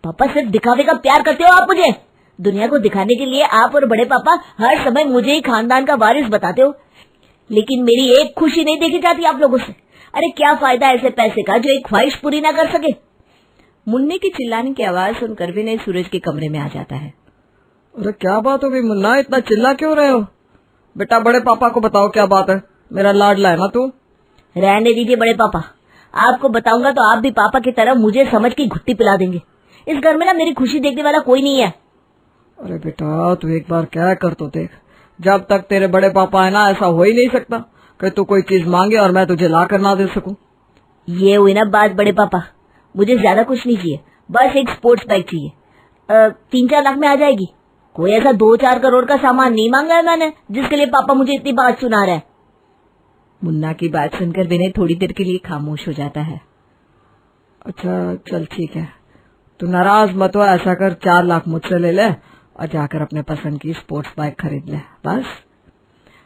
पापा सिर्फ दिखावे का प्यार करते हो आप मुझे। दुनिया को दिखाने के लिए आप और बड़े पापा हर समय मुझे ही खानदान का वारिस बताते हो, लेकिन मेरी एक खुशी नहीं देखी जाती आप लोगों से। अरे क्या फायदा ऐसे पैसे का जो एक ख्वाहिश पूरी ना कर सके? मुन्ने की चिल्लाने की आवाज सुनकर विनय सूरज के कमरे में आ जाता है। अरे क्या बात हो गई मुन्ना, इतना चिल्ला क्यों रहे हो? बेटा बड़े पापा को बताओ क्या बात है। मेरा लाडला है ना तू। रहने दीजिए बड़े पापा, आपको बताऊंगा तो आप भी पापा की तरह मुझे समझ के घुट्टी पिला देंगे। इस घर में ना मेरी खुशी देखने वाला कोई नहीं है। अरे बेटा तू एक बार क्या कर तो देख। जब तक तेरे बड़े पापा है ना ऐसा हो ही नहीं सकता कि तू कोई चीज मांगे और मैं तुझे ला कर ना दे सकूं। ये हुई ना बात बड़े पापा, मुझे ज्यादा कुछ नहीं चाहिए, बस एक स्पोर्ट्स बाइक चाहिए। 3-4 लाख में आ जाएगी। कोई ऐसा 2-4 करोड़ का सामान नहीं मांगा है मैंने जिसके लिए पापा मुझे इतनी बात सुना रहे हैं। मुन्ना की बात सुनकर विनय थोड़ी देर के लिए खामोश हो जाता है। अच्छा चल ठीक है, तू नाराज मत हो। ऐसा कर 4 लाख मुझसे ले ले और जाकर अपने पसंद की स्पोर्ट्स बाइक खरीद ले बस।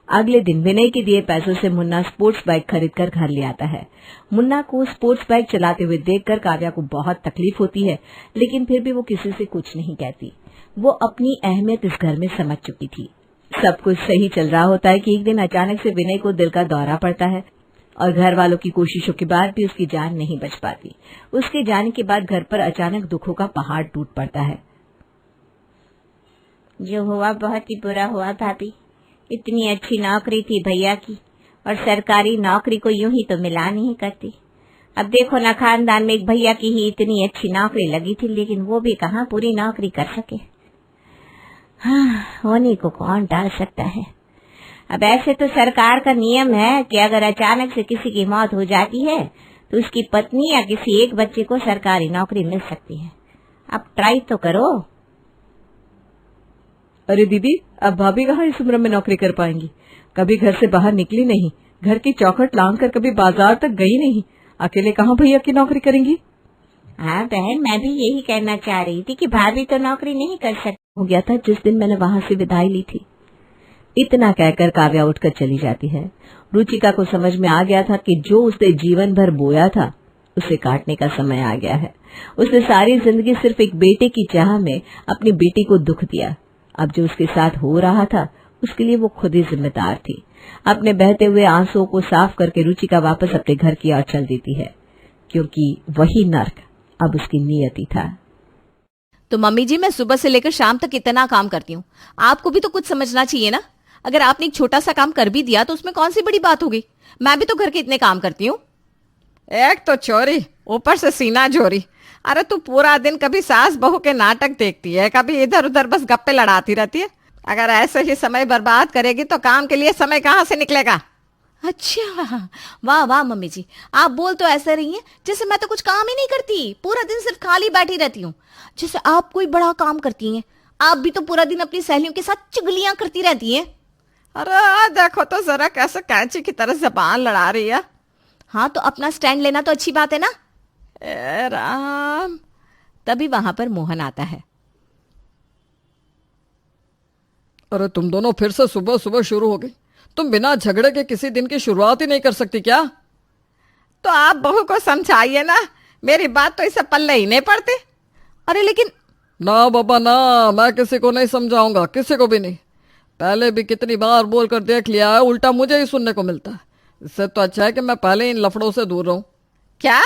अगले दिन विनय के दिए पैसों से मुन्ना स्पोर्ट्स बाइक खरीदकर घर ले आता है। मुन्ना को स्पोर्ट्स बाइक चलाते हुए देखकर काव्या को बहुत तकलीफ होती है, लेकिन फिर भी वो किसी से कुछ नहीं कहती। वो अपनी अहमियत इस घर में समझ चुकी थी। सब कुछ सही चल रहा होता है कि एक दिन अचानक से विनय को दिल का दौरा पड़ता है और घर वालों की कोशिशों के बाद भी उसकी जान नहीं बच पाती। उसके जाने के बाद घर पर अचानक दुखों का पहाड़ टूट पड़ता है। जो हुआ बहुत ही बुरा हुआ भाभी। इतनी अच्छी नौकरी थी भैया की, और सरकारी नौकरी को यूं ही तो मिला नहीं करती। अब देखो ना, खानदान में एक भैया की ही इतनी अच्छी नौकरी लगी थी, लेकिन वो भी कहाँ पूरी नौकरी कर सके। हाँ, होने को कौन टाल सकता है। अब ऐसे तो सरकार का नियम है कि अगर अचानक से किसी की मौत हो जाती है तो उसकी पत्नी या किसी एक बच्चे को सरकारी नौकरी मिल सकती है। अब ट्राई तो करो। अरे दीदी, अब भाभी कहाँ इस उम्र में नौकरी कर पाएंगी? कभी घर से बाहर निकली नहीं, घर की चौखट लांग कर कभी बाजार तक गई नहीं, अकेले कहाँ भैया की नौकरी करेंगी? हाँ बहन, मैं भी यही कहना चाह रही थी कि भाभी तो नौकरी नहीं कर सकती। हो गया था जिस दिन मैंने वहां से विदाई ली थी। इतना कहकर काव्या उठकर चली जाती है। रुचिका को समझ में आ गया था कि जो उसने जीवन भर बोया था उसे काटने का समय आ गया है। उसने सारी जिंदगी सिर्फ एक बेटे की चाह में अपनी बेटी को दुख दिया। अब जो उसके साथ हो रहा था उसके लिए वो खुद ही जिम्मेदार थी। अपने बहते हुए आंसुओं को साफ करके रुचिका वापस अपने घर की ओर चल देती है, क्योंकि वही नर्क अब उसकी नियति था। तो मम्मी जी, मैं सुबह से लेकर शाम तक इतना काम करती हूँ, आपको भी तो कुछ समझना चाहिए ना। अगर आपने एक छोटा सा काम कर भी दिया तो उसमें कौन सी बड़ी बात होगी। मैं भी तो घर के इतने काम करती हूँ। एक तो चोरी, ऊपर से सीना जोरी। अरे तू पूरा दिन कभी सास बहू के नाटक देखती है, कभी इधर उधर बस गप्पे लड़ाती रहती है। अगर ऐसे ही समय बर्बाद करेगी तो काम के लिए समय कहाँ से निकलेगा। अच्छा, वाह वाह मम्मी जी, आप बोल तो ऐसे रही हैं जैसे मैं तो कुछ काम ही नहीं करती, पूरा दिन सिर्फ खाली बैठी रहती हूँ। जैसे आप कोई बड़ा काम करती हैं। आप भी तो पूरा दिन अपनी सहेलियों के साथ चुगलियां करती रहती हैं। अरे देखो तो जरा कैसे कैंची की तरह जबान लड़ा रही है। हाँ, तो अपना स्टैंड लेना तो अच्छी बात है ना। ए राम। तभी वहां पर मोहन आता है। अरे तुम दोनों फिर से सुबह सुबह शुरू हो गई। तुम बिना झगड़े के किसी दिन की शुरुआत ही नहीं कर सकती क्या? तो आप बहू को समझाइए ना, मेरी बात तो इसे पल्ले ही नहीं पड़ती। अरे लेकिन ना बाबा ना, मैं किसी को नहीं समझाऊंगा, किसी को भी नहीं। पहले भी कितनी बार बोल कर देख लिया है, उल्टा मुझे ही सुनने को मिलता है। इससे तो अच्छा है कि मैं पहले इन लफड़ों से दूर रहूं। क्या?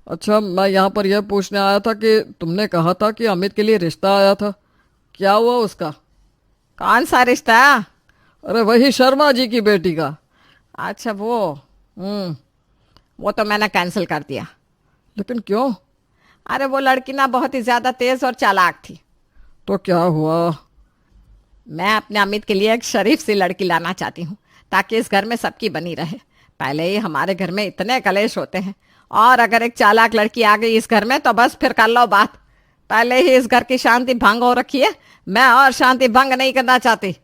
अच्छा, मैं यहाँ पर यह पूछने आया था कि तुमने कहा था कि अमित के लिए रिश्ता आया था, क्या हुआ उसका? कौन सा रिश्ता? अरे वही शर्मा जी की बेटी का। अच्छा वो तो मैंने कैंसिल कर दिया। लेकिन क्यों? अरे वो लड़की ना बहुत ही ज्यादा तेज और चालाक थी। तो क्या हुआ? मैं अपने अमित के लिए एक शरीफ सी लड़की लाना चाहती हूँ, ताकि इस घर में सबकी बनी रहे। पहले ही हमारे घर में इतने कलेश होते हैं, और अगर एक चालाक लड़की आ गई इस घर में तो बस फिर कर लो बात। पहले ही इस घर की शांति भंग हो रखी है, मैं और शांति भंग नहीं करना चाहती।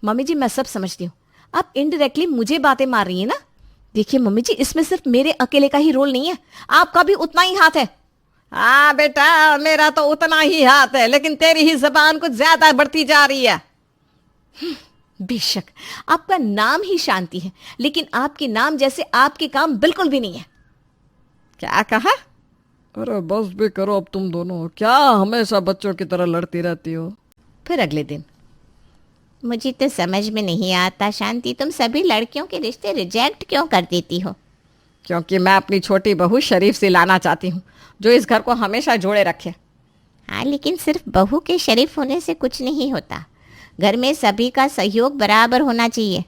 मम्मी जी, मैं सब समझती हूँ, आप इनडायरेक्टली मुझे बातें मार रही हैं ना। देखिए मम्मी जी, इसमें सिर्फ मेरे अकेले का ही रोल नहीं है, आपका भी उतना ही हाथ है। हाँ बेटा, मेरा तो उतना ही हाथ है, लेकिन तेरी ही जबान कुछ ज्यादा बढ़ती जा रही है। बेशक आपका नाम ही शांति है, लेकिन आपके नाम जैसे आपके काम बिल्कुल भी नहीं है। क्या कहा? अरे बस भी करो अब तुम दोनों, क्या हमेशा बच्चों की तरह लड़ती रहती हो। फिर अगले दिन, मुझे तो समझ में नहीं आता शांति, तुम सभी लड़कियों के रिश्ते रिजेक्ट क्यों कर देती हो? क्योंकि मैं अपनी छोटी बहू शरीफ से लाना चाहती हूँ, जो इस घर को हमेशा जोड़े रखे। हाँ, लेकिन सिर्फ बहू के शरीफ होने से कुछ नहीं होता, घर में सभी का सहयोग बराबर होना चाहिए।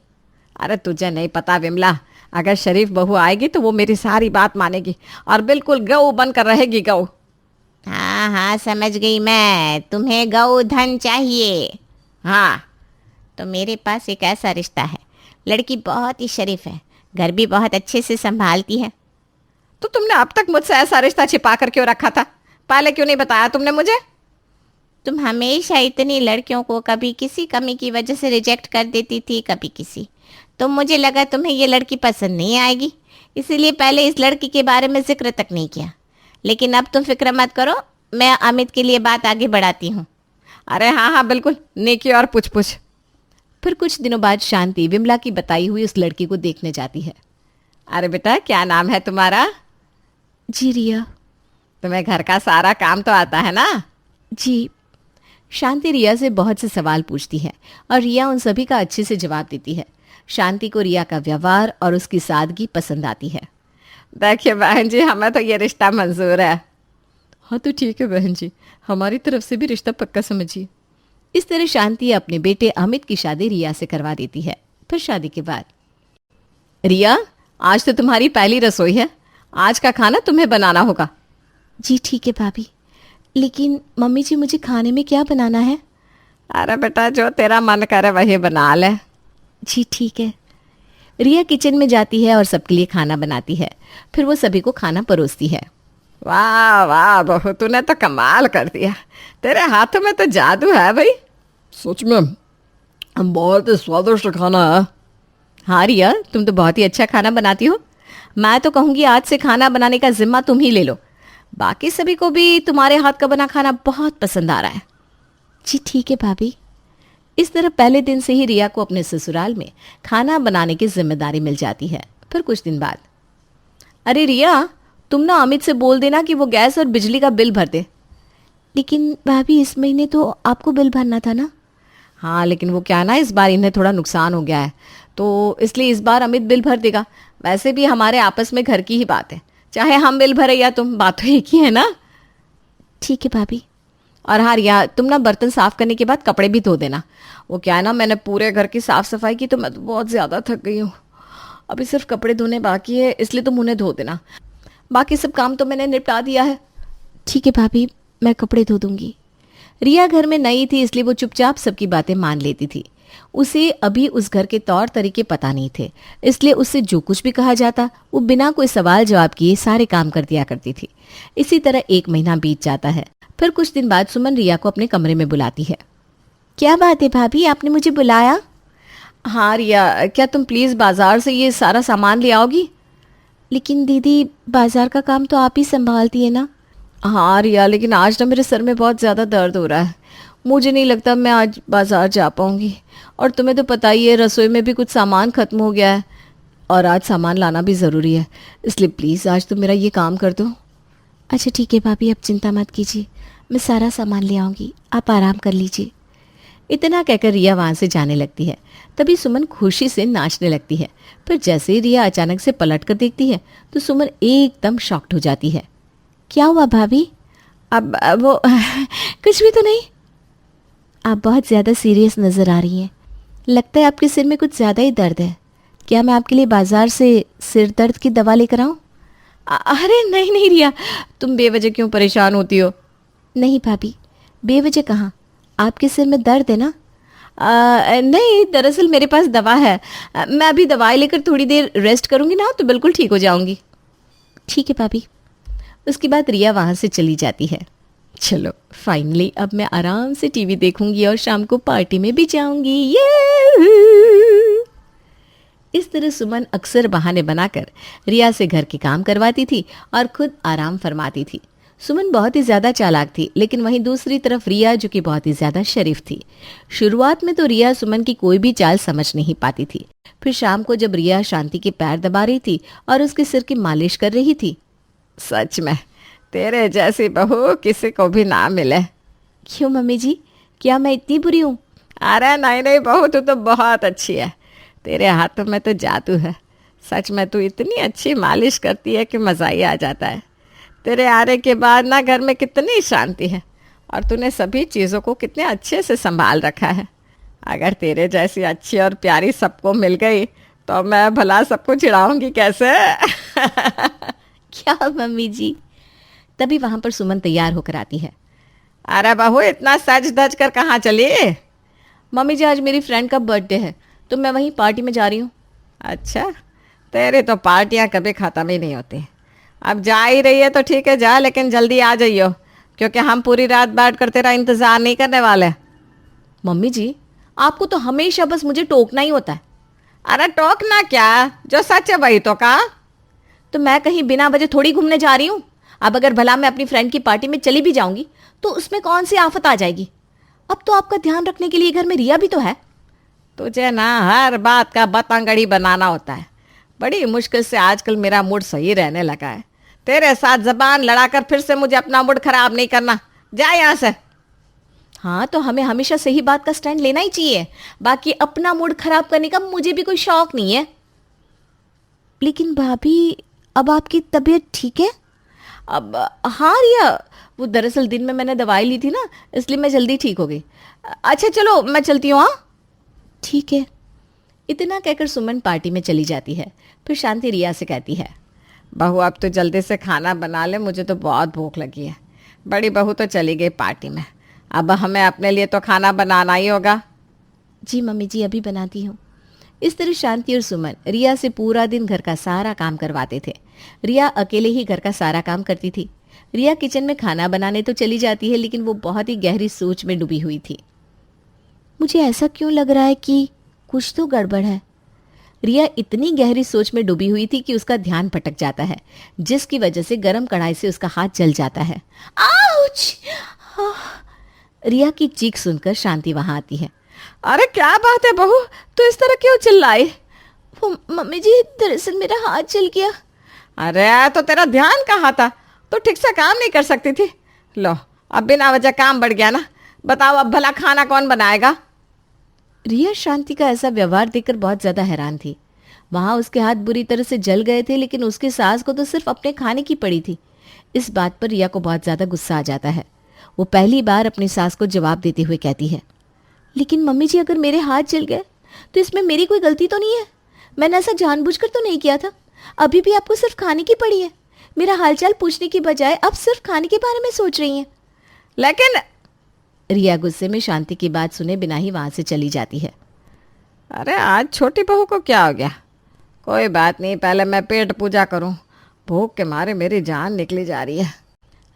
अरे तुझे नहीं पता विमला, अगर शरीफ बहू आएगी तो वो मेरी सारी बात मानेगी और बिल्कुल गऊ बनकर रहेगी, गऊ। हाँ हाँ, समझ गई मैं, तुम्हें गौ धन चाहिए। हाँ, तो मेरे पास एक ऐसा रिश्ता है, लड़की बहुत ही शरीफ है, घर भी बहुत अच्छे से संभालती है। तो तुमने अब तक मुझसे ऐसा रिश्ता छिपा कर क्यों रखा था? पहले क्यों नहीं बताया तुमने मुझे? तुम हमेशा इतनी लड़कियों को कभी किसी कमी की वजह से रिजेक्ट कर देती थी, कभी किसी, तो मुझे लगा तुम्हें ये लड़की पसंद नहीं आएगी, इसीलिए पहले इस लड़की के बारे में जिक्र तक नहीं किया। लेकिन अब तुम फिक्र मत करो, मैं अमित के लिए बात आगे बढ़ाती हूँ। अरे हाँ हाँ बिल्कुल, नेकी और पूछ पूछ। फिर कुछ दिनों बाद शांति विमला की बताई हुई उस लड़की को देखने जाती है। अरे बेटा, क्या नाम है तुम्हारा? जी रिया। तुम्हें घर का सारा काम तो आता है ना? जी। शांति रिया से बहुत से सवाल पूछती है और रिया उन सभी का अच्छे से जवाब देती है। शांति को रिया का व्यवहार और उसकी सादगी पसंद आती है। देखिए बहन जी, हमें तो ये रिश्ता मंजूर है। हाँ तो ठीक है बहन जी, हमारी तरफ से भी रिश्ता पक्का समझिए। इस तरह शांति अपने बेटे अमित की शादी रिया से करवा देती है। फिर शादी के बाद, रिया, आज तो तुम्हारी पहली रसोई है, आज का खाना तुम्हें बनाना होगा। जी ठीक है भाभी, लेकिन मम्मी जी मुझे खाने में क्या बनाना है? अरे बेटा, जो तेरा मन करे वही बना ले। जी ठीक है। रिया किचन में जाती है और सबके लिए खाना बनाती है। फिर वो सभी को खाना परोसती है। वाह वाह बहू, तूने तो कमाल कर दिया, तेरे हाथों में तो जादू है भाई। सच में बहुत ही स्वादिष्ट खाना है। हाँ रिया, तुम तो बहुत ही अच्छा खाना बनाती हो। मैं तो कहूँगी आज से खाना बनाने का जिम्मा तुम ही ले लो। बाकी सभी को भी तुम्हारे हाथ का बना खाना बहुत पसंद आ रहा है। जी ठीक है भाभी। इस तरह पहले दिन से ही रिया को अपने ससुराल में खाना बनाने की जिम्मेदारी मिल जाती है। फिर कुछ दिन बाद, अरे रिया, तुम ना अमित से बोल देना कि वो गैस और बिजली का बिल भर दे। लेकिन भाभी, इस महीने तो आपको बिल भरना था ना। हाँ लेकिन वो क्या है ना, इस बार इन्हें थोड़ा नुकसान हो गया है, तो इसलिए इस बार अमित बिल भर देगा। वैसे भी हमारे आपस में घर की ही बात है, चाहे हम बिल भरे या तुम, बात तो एक ही है ना। ठीक है भाभी। और हाँ रिया, तुम ना बर्तन साफ करने के बाद कपड़े भी धो देना। वो क्या है ना, मैंने पूरे घर की साफ सफाई की तो मैं तो बहुत ज़्यादा थक गई हूँ। अभी सिर्फ कपड़े धोने बाकी है, इसलिए तुम उन्हें धो देना। बाकी सब काम तो मैंने निपटा दिया है। ठीक है भाभी, मैं कपड़े धो दूंगी। रिया घर में नई थी, इसलिए वो चुपचाप सबकी बातें मान लेती थी। उसे अभी उस घर के तौर तरीके पता नहीं थे, इसलिए उससे जो कुछ भी कहा जाता वो बिना कोई सवाल जवाब किए सारे काम कर दिया करती थी। इसी तरह 1 महीना बीत जाता है। फिर कुछ दिन बाद सुमन रिया को अपने कमरे में बुलाती है। क्या बात है भाभी, आपने मुझे बुलाया? हाँ रिया, क्या तुम प्लीज़ बाजार से ये सारा सामान ले आओगी? लेकिन दीदी, बाजार का काम तो आप ही संभालती है ना। हाँ रिया, लेकिन आज ना मेरे सर में बहुत ज़्यादा दर्द हो रहा है। मुझे नहीं लगता मैं आज बाजार जा पाऊँगी। और तुम्हें तो पता ही है, रसोई में भी कुछ सामान ख़त्म हो गया है और आज सामान लाना भी ज़रूरी है, इसलिए प्लीज़ आज तुम मेरा ये काम कर दो। अच्छा ठीक है भाभी, अब चिंता मत कीजिए, मैं सारा सामान ले आऊँगी, आप आराम कर लीजिए। इतना कहकर रिया वहाँ से जाने लगती है। तभी सुमन खुशी से नाचने लगती है। फिर जैसे ही रिया अचानक से पलट कर देखती है तो सुमन एकदम शॉक्ड हो जाती है। क्या हुआ भाभी? अब वो कुछ भी तो नहीं। आप बहुत ज़्यादा सीरियस नज़र आ रही हैं, लगता है आपके सिर में कुछ ज़्यादा ही दर्द है। क्या मैं आपके लिए बाजार से सिर दर्द की दवा लेकर आऊँ? अरे नहीं नहीं रिया, तुम बेवजह क्यों परेशान होती हो? नहीं भाभी, बेवजह कहाँ, आपके सिर में दर्द है ना। नहीं, दरअसल मेरे पास दवा है। मैं अभी दवाई लेकर थोड़ी देर रेस्ट करूँगी ना तो बिल्कुल ठीक हो जाऊँगी। ठीक है भाभी। उसके बाद रिया वहाँ से चली जाती है। चलो फाइनली अब मैं आराम से टीवी देखूंगी और शाम को पार्टी में भी जाऊंगी। ये इस तरह सुमन अक्सर बहाने बनाकर रिया से घर के काम करवाती थी और खुद आराम फरमाती थी। सुमन बहुत ही ज़्यादा चालाक थी, लेकिन वहीं दूसरी तरफ रिया जो कि बहुत ही ज़्यादा शरीफ थी। शुरुआत में तो रिया सुमन की कोई भी चाल समझ नहीं पाती थी। फिर शाम को जब रिया शांति के पैर दबा रही थी और उसके सिर की मालिश कर रही थी, सच में तेरे जैसी बहू किसी को भी ना मिले। क्यों मम्मी जी, क्या मैं इतनी बुरी हूँ? अरे नहीं नहीं बहू, तू तो बहुत अच्छी है। तेरे हाथों में तो जादू है। सच में तू इतनी अच्छी मालिश करती है कि मज़ा ही आ जाता है। तेरे आने के बाद ना घर में कितनी शांति है और तूने सभी चीज़ों को कितने अच्छे से संभाल रखा है। अगर तेरे जैसी अच्छी और प्यारी सबको मिल गई तो मैं भला सबको चिढ़ाऊंगी कैसे? क्या मम्मी जी? तभी वहाँ पर सुमन तैयार होकर आती है। अरे बहू, इतना सज धज कर कहाँ चली? मम्मी जी, आज मेरी फ्रेंड का बर्थडे है तो मैं वहीं पार्टी में जा रही हूँ। अच्छा, तेरे तो पार्टियाँ कभी ख़त्म ही नहीं होती। अब जा ही रही है तो ठीक है जा, लेकिन जल्दी आ जाइयो क्योंकि हम पूरी रात बैठ कर तेरा इंतज़ार नहीं करने वाले। मम्मी जी, आपको तो हमेशा बस मुझे टोकना ही होता है। अरे टोकना क्या, जो सच है वही तो कहा। तो मैं कहीं बिना वजह थोड़ी घूमने जा रही हूँ। अब अगर भला मैं अपनी फ्रेंड की पार्टी में चली भी जाऊंगी तो उसमें कौन सी आफत आ जाएगी। अब तो आपका ध्यान रखने के लिए घर में रिया भी तो है। तुझे ना हर बात का बतंगड़ी बनाना होता है। बड़ी मुश्किल से आजकल मेरा मूड सही रहने लगा है। तेरे साथ जबान लड़ाकर फिर से मुझे अपना मूड खराब नहीं करना। जा यहाँ से। हाँ, तो हमें हमेशा सही बात का स्टैंड लेना ही चाहिए। बाकी अपना मूड खराब करने का मुझे भी कोई शौक नहीं है। लेकिन भाभी, अब आपकी तबीयत ठीक है? अब हाँ रिया, वो दरअसल दिन में मैंने दवाई ली थी ना, इसलिए मैं जल्दी ठीक हो गई। अच्छा चलो मैं चलती हूँ। हाँ ठीक है। इतना कहकर सुमन पार्टी में चली जाती है। फिर शांति रिया से कहती है, बहू अब तो जल्दी से खाना बना ले, मुझे तो बहुत भूख लगी है। बड़ी बहू तो चली गई पार्टी में, अब हमें अपने लिए तो खाना बनाना ही होगा। जी मम्मी जी, अभी बनाती हूँ। इस तरह शांति और सुमन रिया से पूरा दिन घर का सारा काम करवाते थे। रिया अकेले ही घर का सारा काम करती थी। रिया किचन में खाना बनाने तो चली जाती है, लेकिन वो बहुत ही गहरी सोच में डूबी हुई थी। मुझे ऐसा क्यों लग रहा है कि कुछ तो गड़बड़ है। रिया इतनी गहरी सोच में डूबी हुई थी कि उसका ध्यान भटक जाता है, जिसकी वजह से गर्म कढ़ाई से उसका हाथ जल जाता है। आउच! रिया की चीख सुनकर शांति वहां आती है। अरे क्या बात है बहू, तू इस तरह क्यों चिल्लाई? वो मम्मी जी, दरअसल मेरा हाथ जल गया। अरे तो तेरा ध्यान कहाँ था? तो ठीक से काम नहीं कर सकती थी। लो, अब बिना वजह काम बढ़ गया ना। बताओ अब भला खाना कौन बनाएगा? रिया शांति का ऐसा व्यवहार देखकर बहुत ज्यादा हैरान थी। वहां उसके हाथ बुरी तरह से जल गए थे, लेकिन उसकी सास को तो सिर्फ अपने खाने की पड़ी थी। इस बात पर रिया को बहुत ज्यादा गुस्सा आ जाता है। वो पहली बार अपनी सास को जवाब देते हुए कहती है, लेकिन मम्मी जी अगर मेरे हाथ जल गए तो इसमें मेरी कोई गलती तो नहीं है। मैंने ऐसा जानबूझकर तो नहीं किया था। अभी भी आपको सिर्फ खाने की पड़ी है। मेरा हालचाल पूछने की बजाय अब सिर्फ खाने के बारे में सोच रही हैं। लेकिन रिया गुस्से में शांति की बात सुने बिना ही वहां से चली जाती है। अरे आज छोटी बहू को क्या हो गया? कोई बात नहीं, पहले मैं पेट पूजा करूं। भूख के मारे मेरी जान निकली जा रही है।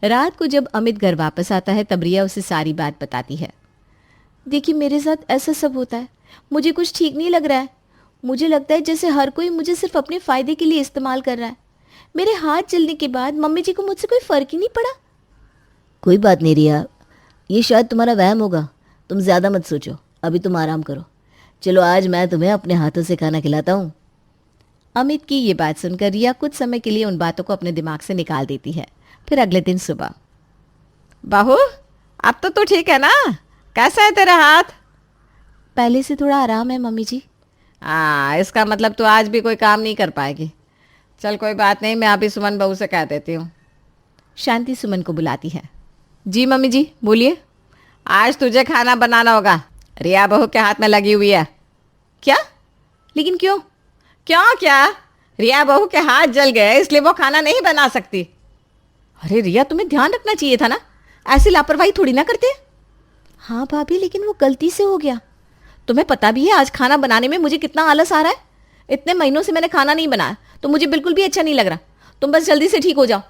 रात को जब अमित घर वापस आता है तब रिया उसे सारी बात बताती है। देखिए मेरे साथ ऐसा सब होता है, मुझे कुछ ठीक नहीं लग रहा है। मुझे लगता है जैसे हर कोई मुझे सिर्फ अपने फायदे के लिए इस्तेमाल कर रहा है। मेरे हाथ जलने के बाद मम्मी जी को मुझसे कोई फर्क ही नहीं पड़ा। कोई बात नहीं रिया, ये शायद तुम्हारा वहम होगा। तुम ज़्यादा मत सोचो, अभी तुम आराम करो। चलो आज मैं तुम्हें अपने हाथों से खाना खिलाता हूँ। अमित की ये बात सुनकर रिया कुछ समय के लिए उन बातों को अपने दिमाग से निकाल देती है। फिर अगले दिन सुबह, बहू अब तो तू ठीक है ना? कैसा है तेरा हाथ? पहले से थोड़ा आराम है मम्मी जी। इसका मतलब तू आज भी कोई काम नहीं कर पाएगी। चल कोई बात नहीं, मैं अभी सुमन बहू से कह देती हूँ। शांति सुमन को बुलाती है। जी मम्मी जी बोलिए। आज तुझे खाना बनाना होगा, रिया बहू के हाथ में लगी हुई है। क्या? लेकिन क्यों? क्या? रिया बहू के हाथ जल गए इसलिए वो खाना नहीं बना सकती। अरे रिया, तुम्हें ध्यान रखना चाहिए था ना, ऐसी लापरवाही थोड़ी ना करते। हाँ भाभी, लेकिन वो गलती से हो गया। तुम्हें पता भी है आज खाना बनाने में मुझे कितना आलस आ रहा है। इतने महीनों से मैंने खाना नहीं बनाया तो मुझे बिल्कुल भी अच्छा नहीं लग रहा। तुम बस जल्दी से ठीक हो जाओ।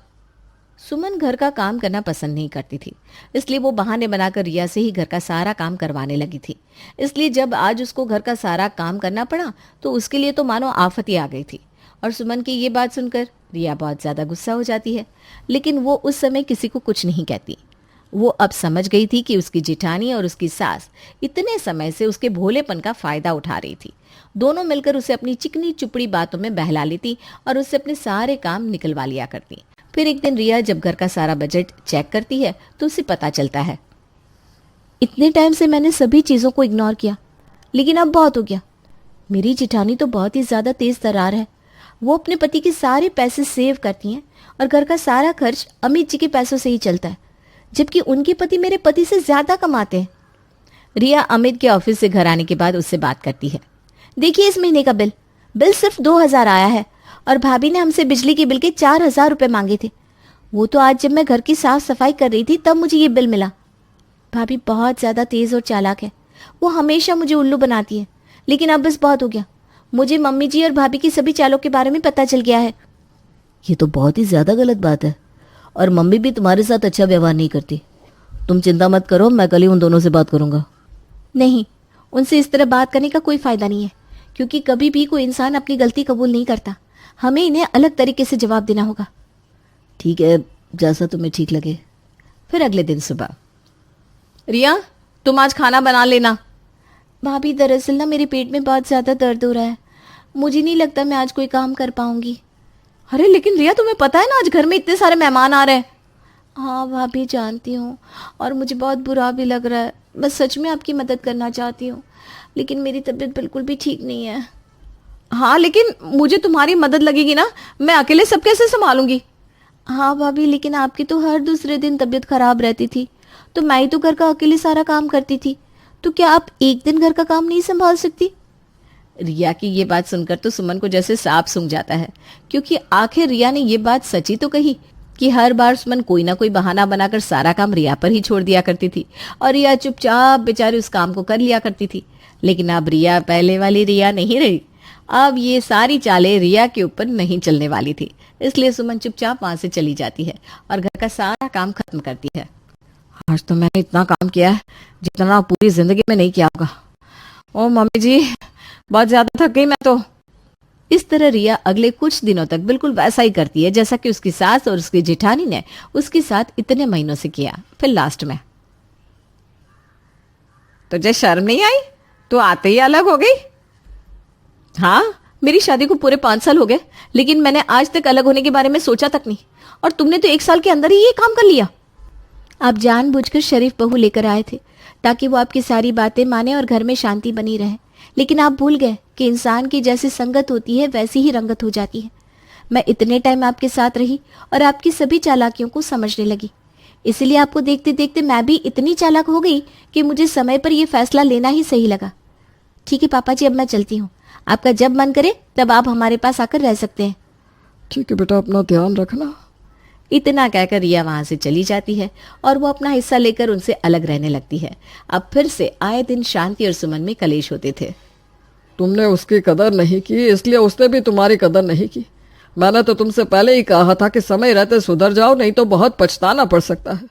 सुमन घर का काम करना पसंद नहीं करती थी, इसलिए वो बहाने बनाकर रिया से ही घर का सारा काम करवाने लगी थी। इसलिए जब आज उसको घर का सारा काम करना पड़ा तो उसके लिए तो मानो आफत ही आ गई थी। और सुमन की ये बात सुनकर रिया बहुत ज़्यादा गुस्सा हो जाती है, लेकिन वो उस समय किसी को कुछ नहीं कहती। वो अब समझ गई थी कि उसकी जेठानी और उसकी सास इतने समय से उसके भोलेपन का फायदा उठा रही थी। दोनों मिलकर उसे अपनी चिकनी चुपड़ी बातों में बहला लेती और उससे अपने सारे काम निकलवा लिया करती। फिर एक दिन रिया जब घर का सारा बजट चेक करती है तो उसे पता चलता है, इतने टाइम से मैंने सभी चीज़ों को इग्नोर किया, लेकिन अब बहुत हो गया। मेरी जेठानी तो बहुत ही ज़्यादा तेज तर्रार है। वो अपने पति के सारे पैसे सेव करती हैं और घर का सारा खर्च अमित जी के पैसों से ही चलता है, जबकि उनके पति मेरे पति से ज़्यादा कमाते हैं। रिया अमित के ऑफिस से घर आने के बाद उससे बात करती है। देखिए इस महीने का बिल सिर्फ 2000 आया है और भाभी ने हमसे बिजली के बिल के 4000 रुपये मांगे थे। वो तो आज जब मैं घर की साफ सफाई कर रही थी तब मुझे ये बिल मिला। भाभी बहुत ज़्यादा तेज़ और चालाक है। वो हमेशा मुझे उल्लू बनाती है, लेकिन अब बस बहुत हो गया। मुझे मम्मी जी और भाभी की सभी चालों के बारे में पता चल गया है। ये तो बहुत ही ज़्यादा गलत बात है, और मम्मी भी तुम्हारे साथ अच्छा व्यवहार नहीं करती। तुम चिंता मत करो, मैं कल ही उन दोनों से बात करूँगा। नहीं, उनसे इस तरह बात करने का कोई फ़ायदा नहीं है, क्योंकि कभी भी कोई इंसान अपनी गलती कबूल नहीं करता। हमें इन्हें अलग तरीके से जवाब देना होगा। ठीक है, जैसा तुम्हें ठीक लगे। फिर अगले दिन सुबह, रिया तुम आज खाना बना लेना। भाभी दरअसल ना मेरे पेट में बहुत ज़्यादा दर्द हो रहा है। मुझे नहीं लगता मैं आज कोई काम कर पाऊंगी। अरे लेकिन रिया तुम्हें पता है ना आज घर में इतने सारे मेहमान आ रहे हैं। हाँ भाभी जानती हूँ, और मुझे बहुत बुरा भी लग रहा है। बस सच में आपकी मदद करना चाहती हूँ, लेकिन मेरी तबीयत बिल्कुल भी ठीक नहीं है। हाँ लेकिन मुझे तुम्हारी मदद लगेगी ना, मैं अकेले सब कैसे संभालूंगी। हाँ भाभी, लेकिन आपकी तो हर दूसरे दिन तबीयत खराब रहती थी, तो मैं ही तो घर का अकेले सारा काम करती थी। तो क्या आप एक दिन घर का काम नहीं संभाल सकती? रिया की ये बात सुनकर तो सुमन को जैसे सांप सूंघ जाता है, क्योंकि आखिर रिया ने ये बात सच्ची तो कही कि हर बार सुमन कोई ना कोई बहाना बनाकर सारा काम रिया पर ही छोड़ दिया करती थी और रिया चुपचाप बेचारी उस काम को कर लिया करती थी। लेकिन अब रिया पहले वाली रिया नहीं रही। अब ये सारी चालें रिया के ऊपर नहीं चलने वाली थी, इसलिए सुमन चुपचाप वहां से चली जाती है और घर का सारा काम खत्म करती है। आज तो मैंने इतना काम किया है जितना पूरी जिंदगी में नहीं किया होगा। ओ मम्मी जी, बहुत ज्यादा थक गई मैं तो। इस तरह रिया अगले कुछ दिनों तक बिल्कुल वैसा ही करती है जैसा कि उसकी सास और उसकी जेठानी ने उसके साथ इतने महीनों से किया। फिर लास्ट में, तुझे शर्म नहीं आई? तू आते ही अलग हो गई। हाँ, मेरी शादी को पूरे 5 साल हो गए, लेकिन मैंने आज तक अलग होने के बारे में सोचा तक नहीं, और तुमने तो 1 साल के अंदर ही ये काम कर लिया। आप जानबूझकर शरीफ बहू लेकर आए थे ताकि वो आपकी सारी बातें माने और घर में शांति बनी रहे। लेकिन आप भूल गए कि इंसान की जैसी संगत होती है वैसी ही रंगत हो जाती है। मैं इतने टाइम आपके साथ रही और आपकी सभी चालाकियों को समझने लगी। इसलिए आपको देखते देखते मैं भी इतनी चालाक हो गई कि मुझे समय पर यह फैसला लेना ही सही लगा। ठीक है पापा जी, अब मैं चलती हूँ। आपका जब मन करे तब आप हमारे पास आकर रह सकते हैं। ठीक है बेटा, अपना ध्यान रखना। इतना कहकर रिया वहां से चली जाती है और वो अपना हिस्सा लेकर उनसे अलग रहने लगती है। अब फिर से आए दिन शांति और सुमन में कलेश होते थे। तुमने उसकी कदर नहीं की, इसलिए उसने भी तुम्हारी कदर नहीं की। मैंने तो तुमसे पहले ही कहा था कि समय रहते सुधर जाओ, नहीं तो बहुत पछताना पड़ सकता है।